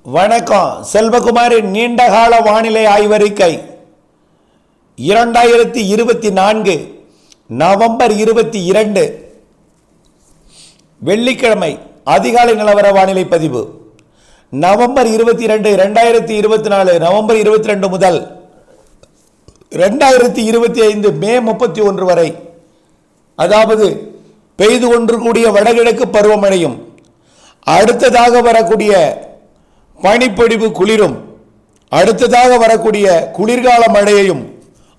வணக்கம். செல்வகுமாரின் நீண்டகால வானிலை ஆய்வறிக்கை 2024 நவம்பர் 22 வெள்ளிக்கிழமை அதிகாலை நிலவர வானிலை பதிவு. நவம்பர் 22, 2024 நவம்பர் 22 முதல் 2025 மே 31 வரை, அதாவது பெய்து கொண்டிருக்கூடிய வடகிழக்கு பருவமழையும் அடுத்ததாக வரக்கூடிய பனிப்பொழிவு குளிரும், அடுத்ததாக வரக்கூடிய குளிர்கால மழையையும்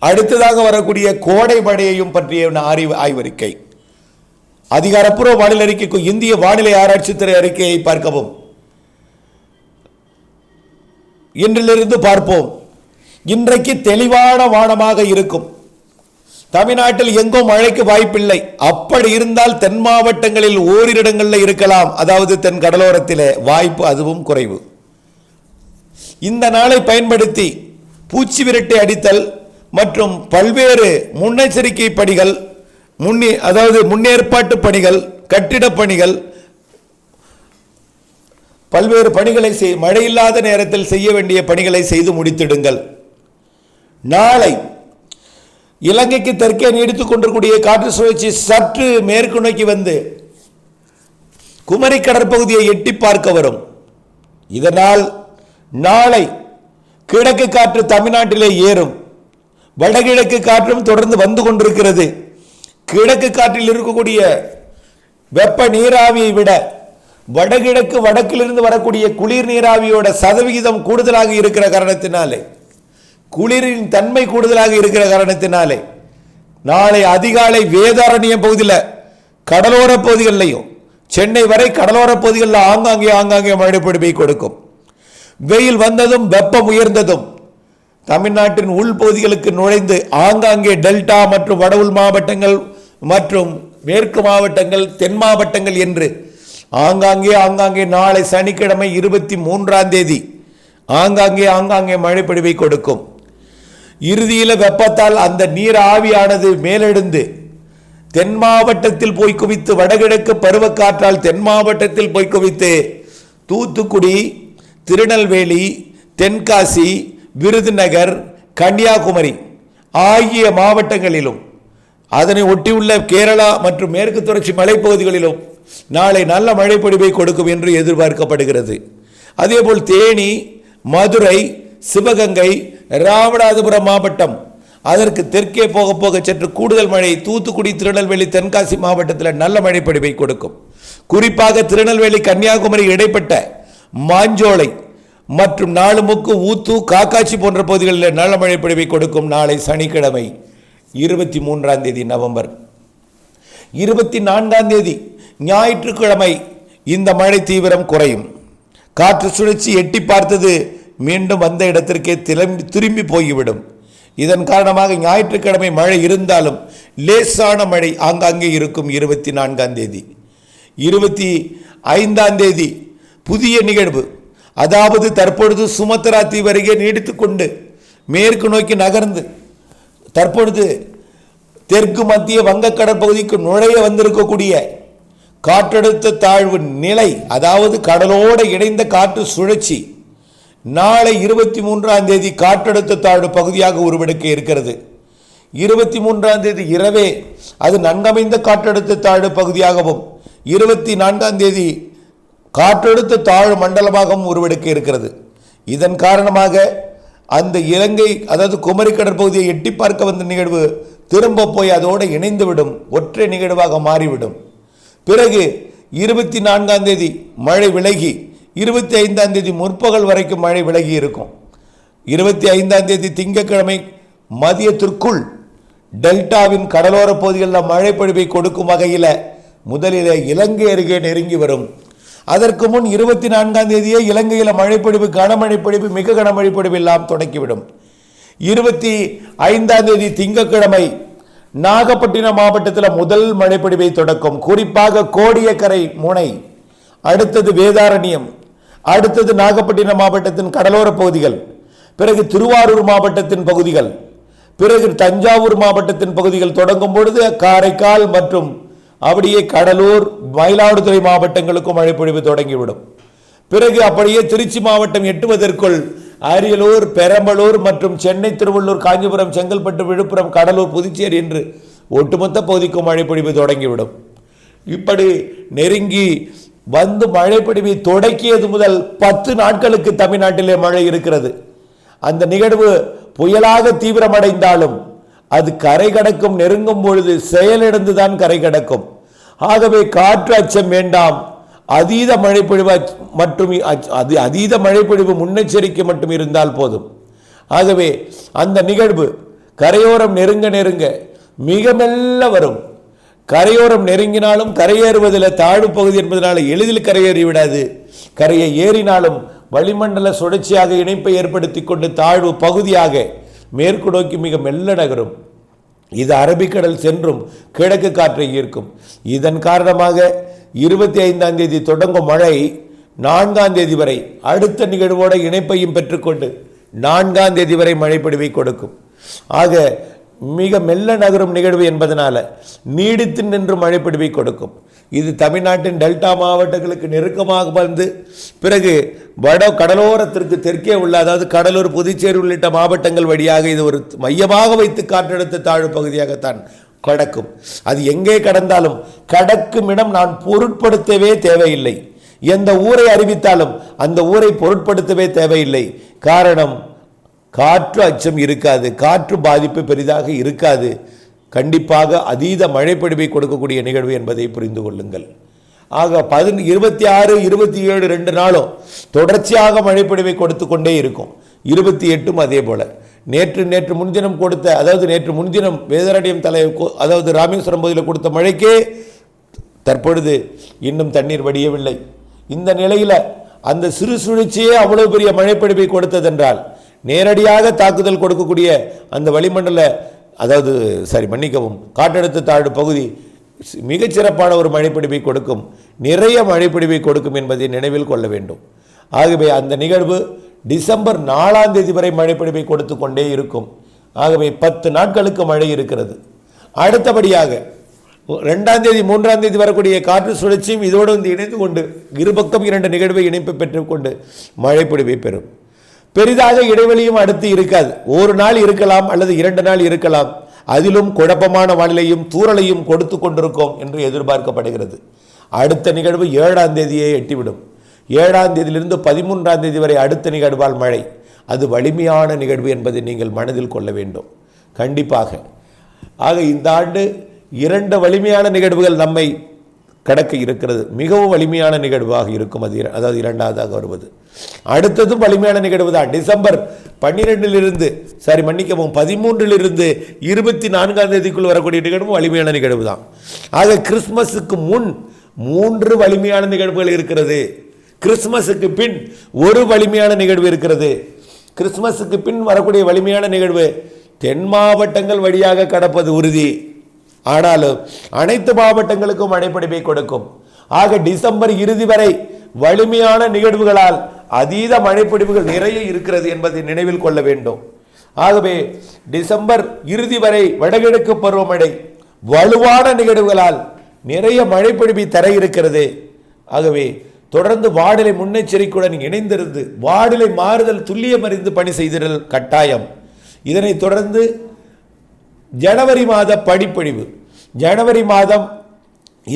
அடுத்ததாக வரக்கூடிய கோடை மழையையும் பற்றிய ஆய்வறிக்கை. அதிகாரப்பூர்வ வானிலை அறிக்கைக்கு இந்திய வானிலை ஆராய்ச்சித்துறை அறிக்கையை பார்க்கவும். இன்றிலிருந்து பார்ப்போம். இன்றைக்கு தெளிவான வானமாக இருக்கும். தமிழ்நாட்டில் எங்கும் மழைக்கு வாய்ப்பில்லை. அப்படி இருந்தால் தென் மாவட்டங்களில் ஓரிரு இடங்களில் இருக்கலாம், அதாவது தென் கடலோரத்தில் வாய்ப்பு அதுவும் குறைவு. இந்த நாளை பயன்படுத்தி பூச்சி விரட்டை அடித்தல் மற்றும் பல்வேறு முன்னெச்சரிக்கை பணிகள், அதாவது முன்னேற்பாட்டு பணிகள், கட்டிடப் பணிகள், பல்வேறு பணிகளை மழையில்லாத நேரத்தில் செய்ய வேண்டிய பணிகளை செய்து முடித்திடுங்கள். நாளை இலங்கைக்கு தெற்கே நீடித்துக் கொண்டிருக்கூடிய காற்று சுழற்சி சற்று மேற்கு நோக்கி வந்து குமரி கடற்பகுதியை எட்டி பார்க்க வரும். இதனால் நாளை கிழக்கு காற்று தமிழ்நாட்டிலே ஏறும். வடகிழக்கு காற்றும் தொடர்ந்து வந்து கொண்டிருக்கிறது. கிழக்கு காற்றில் இருக்கக்கூடிய வெப்ப நீராவியை விட வடகிழக்கு வடக்கிலிருந்து வரக்கூடிய குளிர் நீராவியோட சதவிகிதம் கூடுதலாக இருக்கிற காரணத்தினாலே, குளிரின் தன்மை கூடுதலாக இருக்கிற காரணத்தினாலே நாளை அதிகாலை வேதாரண்யம் பகுதியில், கடலோர பகுதிகளிலையும் சென்னை வரை கடலோர பகுதிகளில் ஆங்காங்கே மழை பொழிவை கொடுக்கும். வெயில் வந்ததும் வெப்பம் உயர்ந்ததும் தமிழ்நாட்டின் உள்பகுதிகளுக்கு நுழைந்து ஆங்காங்கே டெல்டா மற்றும் வட உள் மாவட்டங்கள் மற்றும் மேற்கு மாவட்டங்கள், தென் மாவட்டங்கள் என்று ஆங்காங்கே நாளை சனிக்கிழமை 23ஆம் தேதி ஆங்காங்கே மழை பொழிவை கொடுக்கும். இறுதியில் வெப்பத்தால் அந்த நீர் ஆவியானது மேலெழுந்து தென் மாவட்டத்தில் போய் குவித்து, வடகிழக்கு பருவக்காற்றால் தென் மாவட்டத்தில் போய் குவித்து தூத்துக்குடி, திருநெல்வேலி, தென்காசி, விருதுநகர், கன்னியாகுமரி ஆகிய மாவட்டங்களிலும் அதனை ஒட்டியுள்ள கேரளா மற்றும் மேற்கு தொடர்ச்சி மலைப்பகுதிகளிலும் நாளை நல்ல மழை பொழிவை கொடுக்கும் என்று எதிர்பார்க்கப்படுகிறது. அதேபோல் தேனி, மதுரை, சிவகங்கை, ராமநாதபுரம் மாவட்டம், அதற்கு தெற்கே போக சற்று கூடுதல் மழை தூத்துக்குடி, திருநெல்வேலி, தென்காசி மாவட்டத்தில் நல்ல மழை பொழிவை கொடுக்கும். குறிப்பாக திருநெல்வேலி, கன்னியாகுமரி இடைப்பட்ட மாஞ்சோலை மற்றும் நாலுமுக்கு, ஊத்து, காக்காட்சி போன்ற பகுதிகளில் நல்ல மழை பொழிவை கொடுக்கும். நாளை சனிக்கிழமை 23ஆம் தேதி நவம்பர். 24ஆம் தேதி ஞாயிற்றுக்கிழமை இந்த மழை தீவிரம் குறையும். காற்று சுழற்சி எட்டி பார்த்தது மீண்டும் வந்த இடத்திற்கே திரும்பி போய்விடும். இதன் காரணமாக ஞாயிற்றுக்கிழமை மழை இருந்தாலும் லேசான மழை ஆங்காங்கே இருக்கும். 24ஆம் தேதி. 25ஆம் தேதி புதிய நிகழ்வு, அதாவது தற்பொழுது சுமத்ரா தீவு அருகே நீடித்துக் கொண்டு மேற்கு நோக்கி நகர்ந்து தற்பொழுது தெற்கு மத்திய வங்கக்கடல் பகுதிக்கு நுழைய வந்திருக்கக்கூடிய காற்றழுத்த தாழ்வு நிலை, அதாவது கடலோடு இணைந்த காற்று சுழற்சி நாளை 23ஆம் தேதி காற்றழுத்த தாழ்வு பகுதியாக உருவெடுக்க இருக்கிறது. 23ஆம் தேதி இரவே அது நன்கமைந்த காற்றழுத்த தாழ்வு பகுதியாகவும் 24ஆம் தேதி காற்றழுத்த தாழ்வு மண்டலமாகவும் உருவெடுக்க இருக்கிறது. இதன் காரணமாக அந்த இலங்கை, அதாவது குமரி கடற்பகுதியை எட்டி பார்க்க வந்த நிகழ்வு திரும்ப போய் அதோடு இணைந்துவிடும், ஒற்றை நிகழ்வாக மாறிவிடும். பிறகு 24ஆம் தேதி மழை விலகி 25ஆம் தேதி முற்பகல் வரைக்கும் மழை விலகி இருக்கும். 25ஆம் தேதி திங்கட்கிழமை மதியத்திற்குள் டெல்டாவின் கடலோர பகுதிகளில் மழை பொழிவை கொடுக்கும் வகையில் முதலில் இலங்கை அருகே நெருங்கி வரும். அதற்கு முன் 24ஆம் தேதியே இலங்கையில் மழைப்பொழிவு, கனமழை பொழிவு, மிக கனமழை பொழிவு எல்லாம் தொடங்கிவிடும். 25ஆம் தேதி திங்கட்கிழமை நாகப்பட்டினம் மாவட்டத்தில் முதல் மழைப்பொழிவை தொடக்கும். குறிப்பாக கோடியக்கரை முனை, அடுத்தது வேதாரண்யம், அடுத்தது நாகப்பட்டினம் மாவட்டத்தின் கடலோர பகுதிகள், பிறகு திருவாரூர் மாவட்டத்தின் பகுதிகள், பிறகு தஞ்சாவூர் மாவட்டத்தின் பகுதிகள் தொடங்கும் பொழுது காரைக்கால் மற்றும் அப்படியே கடலூர், மயிலாடுதுறை மாவட்டங்களுக்கும் மழை பொழிவு தொடங்கிவிடும். பிறகு அப்படியே திருச்சி மாவட்டம் எட்டுவதற்குள் அரியலூர், பெரம்பலூர் மற்றும் சென்னை, திருவள்ளூர், காஞ்சிபுரம், செங்கல்பட்டு, விழுப்புரம், கடலூர், புதுச்சேரி என்று ஒட்டுமொத்த பகுதிக்கும் மழைப்பொழிவு தொடங்கிவிடும். இப்படி நெருங்கி வந்து மழைப்பொழிவை தொடக்கியது முதல் 10 நாட்களுக்கு தமிழ்நாட்டிலே மழை இருக்கிறது. அந்த நிகழ்வு புயலாக தீவிரமடைந்தாலும் அது கரை கடக்கும் நெருங்கும் பொழுது செயலிழந்துதான் கரை கடக்கும். ஆகவே காற்று அச்சம் வேண்டாம். அதீத மழைப்பொழிவு மற்றும் அதீத மழைப்பொழிவு முன்னெச்சரிக்கை மட்டும் இருந்தால் போதும். ஆகவே அந்த நிகழ்வு கரையோரம் நெருங்க நெருங்க மிக மெல்ல வரும். கரையோரம் நெருங்கினாலும் கரையேறுவதில் தாழ்வு பகுதி என்பதனால எளிதில் கரையேறி விடாது. கரையை ஏறினாலும் வளிமண்டல சுழற்சியாக இணைப்பை ஏற்படுத்தி கொண்டு தாழ்வு பகுதியாக மேற்கு நோக்கி மிக மெல்ல நகரும். இது அரபிக்கடல் சென்றும் கிழக்கு காற்றை ஈர்க்கும். இதன் காரணமாக 25ஆம் தேதி தொடங்கும் மழை 4ஆம் தேதி வரை அடுத்த நிகழ்வோட இணைப்பையும் பெற்றுக்கொண்டு 4ஆம் தேதி வரை மழைப்பொழிவை கொடுக்கும். ஆக மிக மெல்ல நகரும் நிகழ்வு என்பதனால நீடித்து நின்று மழைப்பொழிவை கொடுக்கும். இது தமிழ்நாட்டின் டெல்டா மாவட்டங்களுக்கு நெருக்கமாக வந்து பிறகு வட கடலோரத்திற்கு தெற்கே உள்ள, அதாவது கடலூர், புதுச்சேரி உள்ளிட்ட மாவட்டங்கள் வழியாக இது ஒரு மையமாக வைத்து காற்றழுத்த தாழ்வு பகுதியாகத்தான் கடக்கும். அது எங்கே கடந்தாலும் கடக்கும் இடம் நான் பொருட்படுத்தவே தேவையில்லை. எந்த ஊரை அறிவித்தாலும் அந்த ஊரை பொருட்படுத்தவே தேவையில்லை. காரணம், காற்று அச்சம் இருக்காது, காற்று பாதிப்பு பெரிதாக இருக்காது. கண்டிப்பாக அதீத மழைப்பொழிவை கொடுக்கக்கூடிய நிகழ்வு என்பதை புரிந்து கொள்ளுங்கள். ஆக 26, 27 2 நாளும் தொடர்ச்சியாக மழைப்பொழிவை கொடுத்து கொண்டே இருக்கும். 28 அதே போல. நேற்று முன்தினம் கொடுத்த, அதாவது நேற்று முன்தினம் வேதாரண்யம் தலை, அதாவது ராமேஸ்வரம் பகுதியில் கொடுத்த மழைக்கே தற்பொழுது இன்னும் தண்ணீர் வடியவில்லை. இந்த நிலையில் அந்த சிறு சுழற்சியே அவ்வளவு பெரிய மழைப்பொழிவை கொடுத்ததென்றால் நேரடியாக தாக்குதல் கொடுக்கக்கூடிய அந்த வளிமண்டல, அதாவது காற்றழுத்த தாழ்வு பகுதி மிகச்சிறப்பான ஒரு மழைப்பொழிவை கொடுக்கும், நிறைய மழைப்பொழிவை கொடுக்கும் என்பதை நினைவில் கொள்ள வேண்டும். ஆகவே அந்த நிகழ்வு டிசம்பர் 4ஆம் தேதி வரை மழைப்பொழிவை கொடுத்து கொண்டே இருக்கும். ஆகவே 10 நாட்களுக்கு மழை இருக்கிறது. அடுத்தபடியாக 2ஆம் தேதி 3ஆம் தேதி வரக்கூடிய காற்று சுழற்சியும் இதோடு வந்து இணைந்து கொண்டு இருபக்கம் 2 நிகழ்வை இணைப்பு பெற்றுக்கொண்டு மழைப்பொழிவை பெறும். பெரிதாக இடைவெளியும் அடுத்து இருக்காது. ஒரு நாள் இருக்கலாம் அல்லது 2 நாள் இருக்கலாம். அதிலும் குழப்பமான வானிலையும் தூறலையும் கொடுத்து கொண்டிருக்கும் என்று எதிர்பார்க்கப்படுகிறது. அடுத்த நிகழ்வு 7ஆம் தேதியே எட்டிவிடும். 7ஆம் தேதியிலிருந்து 13ஆம் தேதி வரை அடுத்த நிகழ்வால் மழை. அது வலிமையான நிகழ்வு என்பதை நீங்கள் மனதில் கொள்ள வேண்டும் கண்டிப்பாக. ஆக இந்த ஆண்டு 2 வலிமையான நிகழ்வுகள் நம்மை கடக்க இருக்கிறது. மிகவும் வலிமையான நிகழ்வாக இருக்கும் அது, அதாவது 2ஆவதாக வருவது. அடுத்ததும் வலிமையான நிகழ்வு தான். டிசம்பர் 13லிருந்து 13லிருந்து 24ஆம் தேதிக்குள் வரக்கூடிய நிகழ்வும் வலிமையான நிகழ்வு தான். ஆக கிறிஸ்துமஸுக்கு முன் 3 வலிமையான நிகழ்வுகள் இருக்கிறது. கிறிஸ்துமஸுக்கு பின் ஒரு வலிமையான நிகழ்வு இருக்கிறது. கிறிஸ்துமஸுக்கு பின் வரக்கூடிய வலிமையான நிகழ்வு தென் மாவட்டங்கள் வழியாக கடப்பது உறுதி. ஆனாலும் அனைத்து மாவட்டங்களுக்கும் மழைப்பொழிவை கொடுக்கும். ஆக டிசம்பர் இறுதி வரை வலிமையான நிகழ்வுகளால் அதீத மழைப்பொழிவுகள் நிறைய இருக்கிறது என்பதை நினைவில் கொள்ள வேண்டும். ஆகவே டிசம்பர் இறுதி வரை வடகிழக்கு பருவமழை வலுவான நிகழ்வுகளால் நிறைய மழைப்பொழிவை தர இருக்கிறது. ஆகவே தொடர்ந்து வானிலை முன்னெச்சரிக்கையுடன் இணைந்திருந்து வானிலை மாறுதல் துல்லியம் அறிந்து பணி செய்திடல் கட்டாயம். இதனைத் தொடர்ந்து ஜனவரி மாத பனிப்பொழிவு. ஜனவரி மாதம்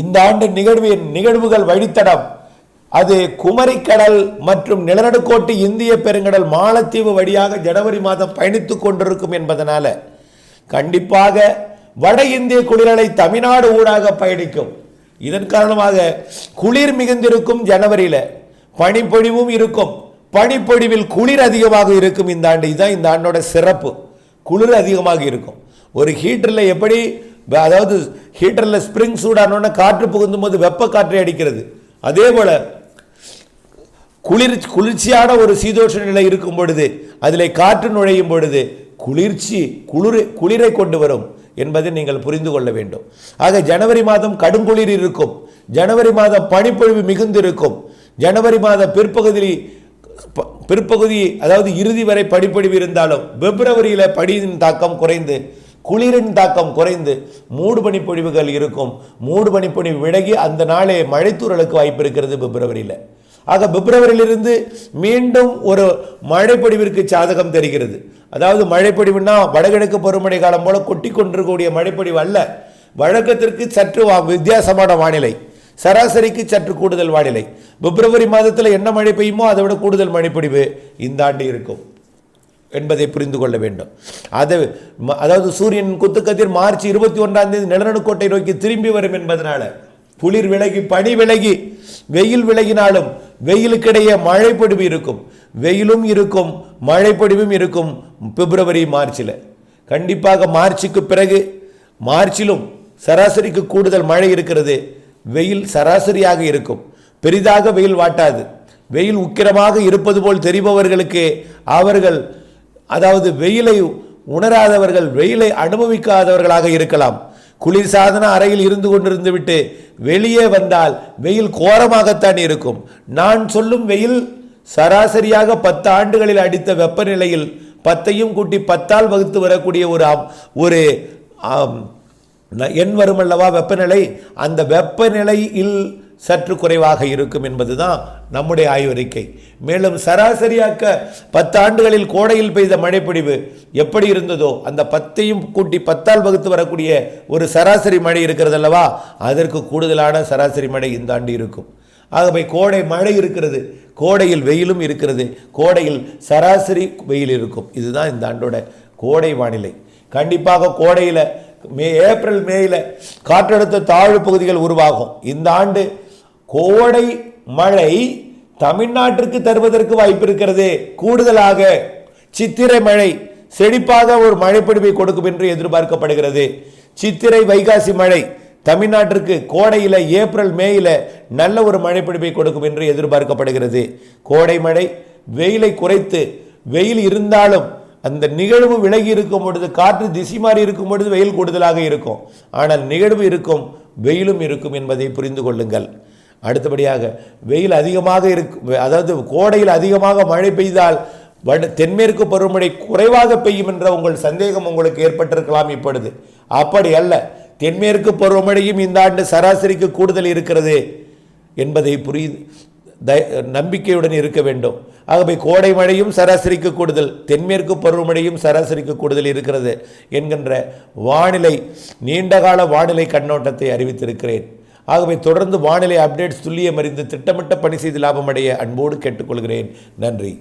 இந்த ஆண்டு நிகழ்வுகள் வழித்தடம் அது குமரிக்கடல் மற்றும் நிலநடுக்கோட்டு இந்திய பெருங்கடல் மாலத்தீவு வழியாக ஜனவரி மாதம் பயணித்துக் கொண்டிருக்கும் என்பதனால கண்டிப்பாக வட இந்திய குளிரலை தமிழ்நாடு ஊடாக பயணிக்கும். இதன் காரணமாக குளிர் மிகுந்திருக்கும். ஜனவரியில் பனிப்பொழிவும் இருக்கும். பனிப்பொழிவில் குளிர் அதிகமாக இருக்கும் இந்த ஆண்டு. இதுதான் இந்த ஆண்டோட சிறப்பு. குளிர் அதிகமாக இருக்கும். ஒரு ஹீட்டரில் எப்படி, அதாவது ஹீட்டரில் ஸ்ப்ரிங் சூடானோன்னு காற்று புகுந்தும் போது வெப்ப காற்றை அடிக்கிறது, அதே போல குளிர்ச்சியான ஒரு சீதோஷ நிலை இருக்கும் பொழுது அதில் காற்று நுழையும் பொழுது குளிரை கொண்டு வரும் என்பதை நீங்கள் புரிந்து கொள்ள வேண்டும். ஆக ஜனவரி மாதம் கடுங்குளிர் இருக்கும். ஜனவரி மாதம் பனிப்பொழிவு மிகுந்து இருக்கும். ஜனவரி மாத பிற்பகுதி அதாவது இறுதி வரை பனிப்பொழிவு இருந்தாலும் பிப்ரவரியில் பனியின் தாக்கம் குறைந்து குளிரின் தாக்கம் குறைந்து மூடு பனிப்பொழிவுகள் இருக்கும். மூடு பனிப்பொழிவு விலகி அந்த நாளே மழைத்தூறலுக்கு வாய்ப்பு இருக்கிறது பிப்ரவரியில். ஆக பிப்ரவரியிலிருந்து மீண்டும் ஒரு மழைப்பொழிவிற்கு சாதகம் தெரிகிறது. அதாவது மழைப்பொழிவுனா வடகிழக்கு பருவமழை காலம் போல கொட்டி கொண்டிருக்கக்கூடிய மழைப்பொழிவு அல்ல. வழக்கத்திற்கு சற்று வித்தியாசமான வானிலை, சராசரிக்கு சற்று கூடுதல் வானிலை. பிப்ரவரி மாதத்தில் என்ன மழை பெய்யுமோ அதை விட கூடுதல் மழைப்பொழிவு இந்த ஆண்டு இருக்கும் என்பதை புரிந்து கொள்ள வேண்டும். அதாவது சூரியன் குத்துக்கதிர் மார்ச் 21 நிலநடுக்கோட்டை நோக்கி திரும்பி வரும் என்பதனால குளிர் விலகி பனி விலகி வெயில் விலகினாலும் வெயிலுக்கிடையே மழைப்பொழிவு இருக்கும். வெயிலும் இருக்கும் மழைப்பொழிவும் இருக்கும் பிப்ரவரி மார்ச்சில். கண்டிப்பாக மார்ச்சுக்கு பிறகு மார்ச்சிலும் சராசரிக்கு கூடுதல் மழை இருக்கிறது. வெயில் சராசரியாக இருக்கும், பெரிதாக வெயில் வாட்டாது. வெயில் உக்கிரமாக இருப்பது போல் தெரிபவர்களுக்கு அவர்கள், அதாவது வெயிலை உணராதவர்கள், வெயிலை அனுபவிக்காதவர்களாக இருக்கலாம். குளிர்சாதன அறையில் இருந்து கொண்டிருந்து விட்டு வெளியே வந்தால் வெயில் கோரமாகத்தான் இருக்கும். நான் சொல்லும் வெயில் சராசரியாக 10 ஆண்டுகளில் அடித்த வெப்பநிலையில் 10ஐயும் கூட்டி 10ஆல் வகுத்து வரக்கூடிய ஒரு எண் வரும் அல்லவா வெப்பநிலை. அந்த வெப்பநிலையில் சற்று குறைவாக இருக்கும் என்பதுதான் நம்முடைய ஆய்வறிக்கை. மேலும் சராசரியாக்க 10 ஆண்டுகளில் கோடையில் பெய்த மழைப்பொழிவு எப்படி இருந்ததோ அந்த 10ஐயும் கூட்டி 10ஆல் வகுத்து வரக்கூடிய ஒரு சராசரி மழை இருக்கிறது அல்லவா, அதற்கு கூடுதலான சராசரி மழை இந்த ஆண்டு இருக்கும். ஆகவே கோடை மழை இருக்கிறது, கோடையில் வெயிலும் இருக்கிறது, கோடையில் சராசரி வெயில் இருக்கும். இதுதான் இந்த ஆண்டோட கோடை வானிலை. கண்டிப்பாக கோடையில் ஏப்ரல் மேயில் காற்றழுத்த தாழ்வு பகுதிகள் உருவாகும். இந்த ஆண்டு கோடை மழை தமிழ்நாட்டிற்கு தருவதற்கு வாய்ப்பு இருக்கிறது. கூடுதலாக சித்திரை மழை செழிப்பாக ஒரு மழைப்பொழிவை கொடுக்கும் என்று எதிர்பார்க்கப்படுகிறது. சித்திரை வைகாசி மழை தமிழ்நாட்டிற்கு கோடையில் ஏப்ரல் மேயில் நல்ல ஒரு மழைப்பொழிவை கொடுக்கும் என்று எதிர்பார்க்கப்படுகிறது. கோடை மழை வெயிலை குறைத்து, வெயில் இருந்தாலும் அந்த நிகழ்வு விலகி இருக்கும் பொழுது, காற்று திசை மாறி இருக்கும் பொழுது வெயில் கூடுதலாக இருக்கும். ஆனால் நிகழ்வு இருக்கும், வெயிலும் இருக்கும் என்பதை புரிந்து கொள்ளுங்கள். அடுத்தபடியாக வெயில் அதிகமாக இருக்கும், அதாவது கோடையில் அதிகமாக மழை பெய்தால் தென்மேற்கு பருவமழை குறைவாக பெய்யும் என்ற உங்கள் சந்தேகம் உங்களுக்கு ஏற்பட்டிருக்கலாம். இப்பொழுது அப்படி அல்ல. தென்மேற்கு பருவமழையும் இந்த ஆண்டு சராசரிக்கு கூடுதல் இருக்கிறது என்பதை நம்பிக்கையுடன் இருக்க வேண்டும். ஆகவே கோடை மழையும் சராசரிக்கு கூடுதல், தென்மேற்கு பருவமழையும் சராசரிக்கு கூடுதல் இருக்கிறது என்கின்ற வானிலை, நீண்டகால வானிலை கண்ணோட்டத்தை அறிவித்திருக்கிறேன். ஆகவே தொடர்ந்து வானிலை அப்டேட்ஸ் துல்லியம் அறிந்து திட்டமிட்ட பணி செய்து லாபம் அடைய அன்போடு கேட்டுக்கொள்கிறேன். நன்றி.